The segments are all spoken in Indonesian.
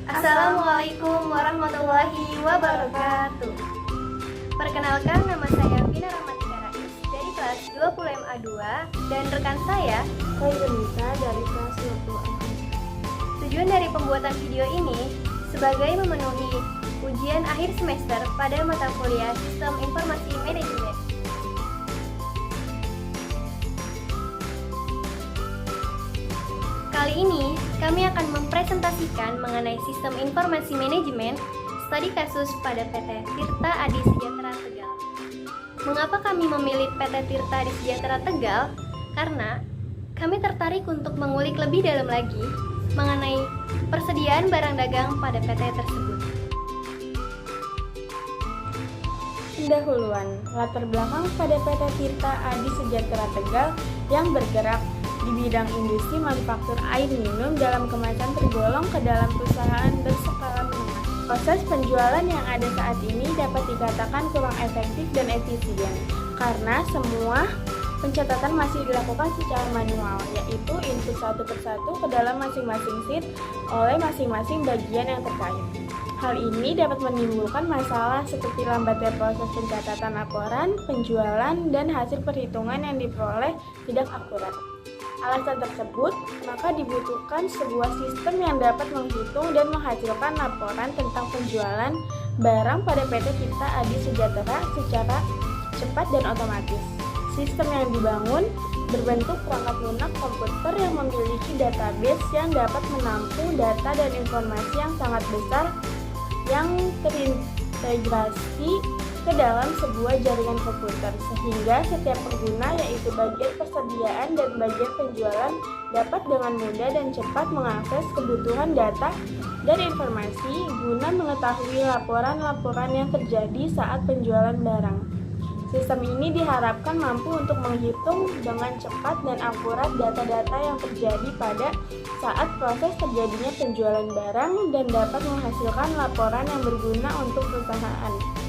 Assalamualaikum warahmatullahi wabarakatuh. Perkenalkan, nama saya Vina Rahmatika Rais dari kelas 20 MA2 dan rekan saya Khairunisa dari kelas 20A. Tujuan dari pembuatan video ini sebagai memenuhi ujian akhir semester pada mata kuliah Sistem Informasi Manajemen. Kali ini kami akan mempresentasikan mengenai Sistem Informasi Manajemen studi kasus pada PT Tirta Adi Sejahtera Tegal. Mengapa kami memilih PT Tirta Adi Sejahtera Tegal? Karena kami tertarik untuk mengulik lebih dalam lagi mengenai persediaan barang dagang pada PT tersebut. Pendahuluan, latar belakang pada PT Tirta Adi Sejahtera Tegal yang bergerak di bidang industri manufaktur air minum dalam kemasan tergolong ke dalam perusahaan berskala menengah. Proses penjualan yang ada saat ini dapat dikatakan kurang efektif dan efisien karena semua pencatatan masih dilakukan secara manual, yaitu input satu persatu ke dalam masing-masing sheet oleh masing-masing bagian yang terkait. Hal ini dapat menimbulkan masalah seperti lambatnya proses pencatatan laporan, penjualan, dan hasil perhitungan yang diperoleh tidak akurat. Alasan tersebut, maka dibutuhkan sebuah sistem yang dapat menghitung dan menghasilkan laporan tentang penjualan barang pada PT Tirta Adi Sejahtera secara cepat dan otomatis. Sistem yang dibangun berbentuk perangkat lunak komputer yang memiliki database yang dapat menampung data dan informasi yang sangat besar yang terintegrasi ke dalam sebuah jaringan komputer, sehingga setiap pengguna, yaitu bagian persediaan dan bagian penjualan, dapat dengan mudah dan cepat mengakses kebutuhan data dan informasi guna mengetahui laporan-laporan yang terjadi saat penjualan barang. Sistem ini diharapkan mampu untuk menghitung dengan cepat dan akurat data-data yang terjadi pada saat proses terjadinya penjualan barang dan dapat menghasilkan laporan yang berguna untuk perusahaan.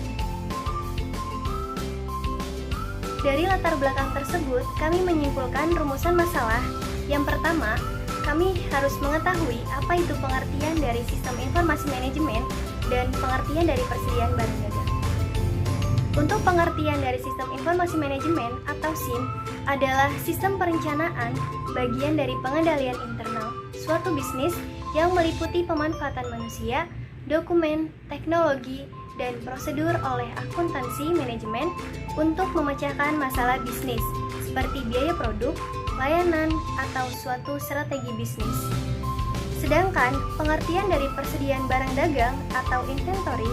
Dari latar belakang tersebut, kami menyimpulkan rumusan masalah. Yang pertama, kami harus mengetahui apa itu pengertian dari Sistem Informasi Manajemen dan pengertian dari persediaan barang dagang. Untuk pengertian dari Sistem Informasi Manajemen atau SIM adalah sistem perencanaan bagian dari pengendalian internal suatu bisnis yang meliputi pemanfaatan manusia, dokumen, teknologi, dan prosedur oleh akuntansi manajemen untuk memecahkan masalah bisnis seperti biaya produk, layanan, atau suatu strategi bisnis. Sedangkan pengertian dari persediaan barang dagang atau inventory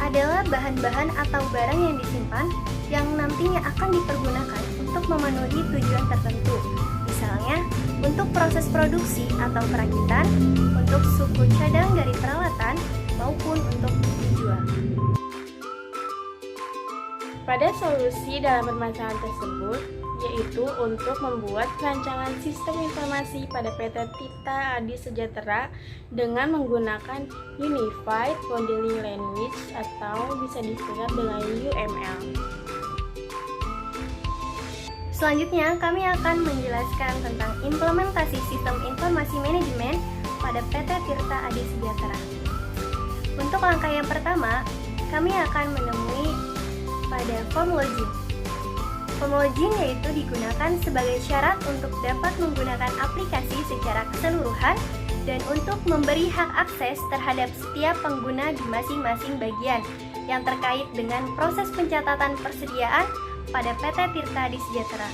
adalah bahan-bahan atau barang yang disimpan yang nantinya akan dipergunakan untuk memenuhi tujuan tertentu, misalnya untuk proses produksi atau perakitan, untuk suku cadang dari peralatan, maupun untuk dijual. Pada solusi dalam permasalahan tersebut, yaitu untuk membuat rancangan sistem informasi pada PT Tirta Adi Sejahtera dengan menggunakan Unified Modeling Language atau bisa disingkat dengan UML. Selanjutnya, kami akan menjelaskan tentang implementasi sistem informasi manajemen pada PT Tirta Adi Sejahtera. Untuk langkah yang pertama, kami akan menemui pada formula JIN. Formula JIN yaitu digunakan sebagai syarat untuk dapat menggunakan aplikasi secara keseluruhan dan untuk memberi hak akses terhadap setiap pengguna di masing-masing bagian yang terkait dengan proses pencatatan persediaan pada PT Tirta Adi Sejahtera.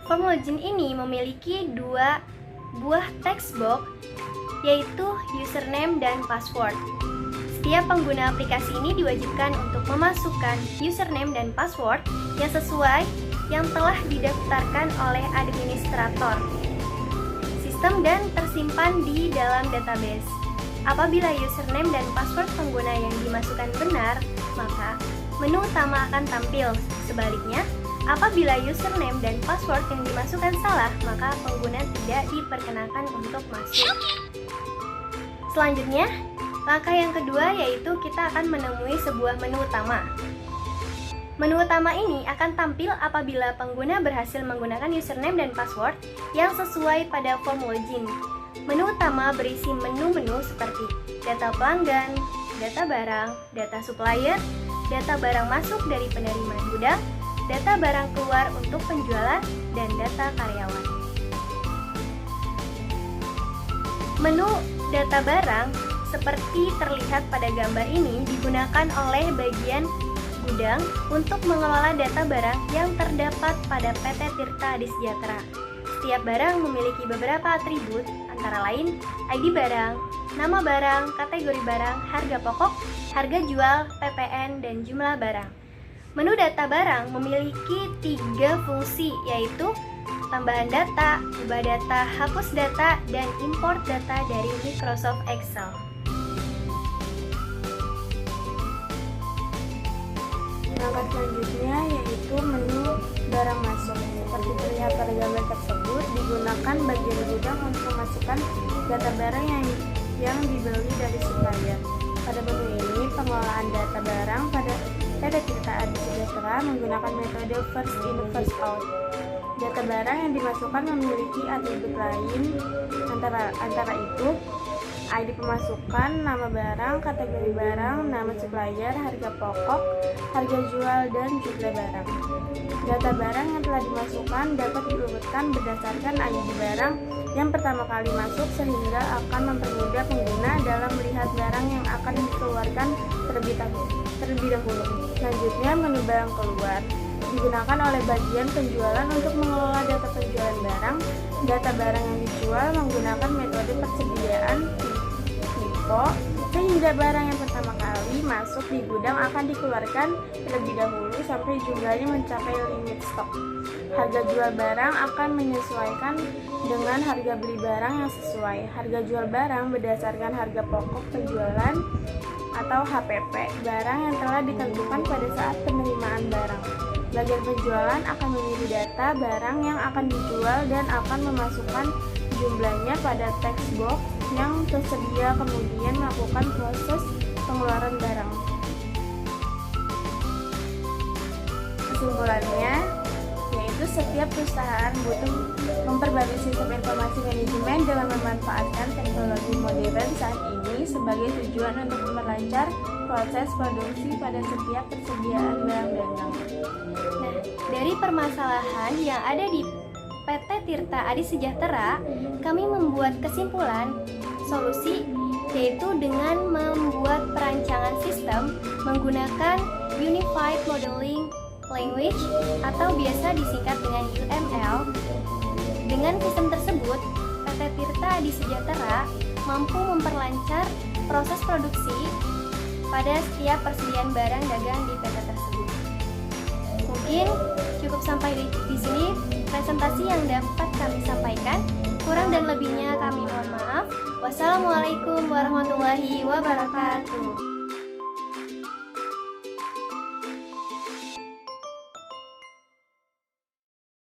Formula JIN ini memiliki dua buah text box, yaitu username dan password. Setiap pengguna aplikasi ini diwajibkan untuk memasukkan username dan password yang sesuai yang telah didaftarkan oleh administrator sistem dan tersimpan di dalam database. Apabila username dan password pengguna yang dimasukkan benar, maka menu utama akan tampil. Sebaliknya, apabila username dan password yang dimasukkan salah, maka pengguna tidak diperkenankan untuk masuk. Selanjutnya, langkah yang kedua yaitu kita akan menemui sebuah menu utama. Menu utama ini akan tampil apabila pengguna berhasil menggunakan username dan password yang sesuai pada formula JIN. Menu utama berisi menu-menu seperti data pelanggan, data barang, data supplier, data barang masuk dari penerima gudang, data barang keluar untuk penjualan, dan data karyawan. Menu data barang seperti terlihat pada gambar ini digunakan oleh bagian gudang untuk mengelola data barang yang terdapat pada PT Tirta Adi Sejahtera. Setiap barang memiliki beberapa atribut, antara lain ID barang, nama barang, kategori barang, harga pokok, harga jual, PPN, dan jumlah barang. Menu data barang memiliki 3 fungsi, yaitu tambahan data, ubah data, hapus data, dan import data dari Microsoft Excel. Langkah selanjutnya yaitu menu barang masuk. Seperti terlihat pada gambar tersebut, digunakan bagian gudang untuk memasukkan data barang yang dibeli dari supplier. Pada menu ini, pengelolaan data barang pada PT Tirta Adi Sejahtera menggunakan metode first in first out. Data barang yang dimasukkan memiliki atribut lain, antara itu ID pemasukan, nama barang, kategori barang, nama supplier, harga pokok, harga jual, dan jumlah barang. Data barang yang telah dimasukkan dapat diurutkan berdasarkan ID barang yang pertama kali masuk sehingga akan mempermudah pengguna dalam melihat barang yang akan dikeluarkan terlebih dahulu. Selanjutnya, menu barang keluar digunakan oleh bagian penjualan untuk mengelola data penjualan barang. Data barang yang dijual menggunakan metode persediaan FIFO, sehingga barang yang pertama kali masuk di gudang akan dikeluarkan terlebih dahulu sampai jumlahnya mencapai limit stok. Harga jual barang akan menyesuaikan dengan harga beli barang yang sesuai. Harga jual barang berdasarkan harga pokok penjualan atau HPP barang yang telah ditentukan pada saat penerimaan barang. Bagian penjualan akan memilih data barang yang akan dijual dan akan memasukkan jumlahnya pada text box yang tersedia, kemudian melakukan proses pengeluaran barang. Kesimpulannya, yaitu setiap perusahaan butuh memperbarui sistem informasi manajemen dengan memanfaatkan teknologi modern saat ini sebagai tujuan untuk memperlancar proses produksi pada setiap persediaan barang dagang. Nah, dari permasalahan yang ada di PT Tirta Adi Sejahtera, kami membuat kesimpulan solusi, yaitu dengan membuat perancangan sistem menggunakan Unified Modeling Language atau biasa disingkat dengan UML. Dengan sistem tersebut, PT Tirta Adi Sejahtera mampu memperlancar proses produksi pada setiap persediaan barang dagang di PT tersebut. Mungkin cukup sampai di sini presentasi yang dapat kami sampaikan. Kurang dan lebihnya kami mohon maaf. Wassalamualaikum warahmatullahi wabarakatuh.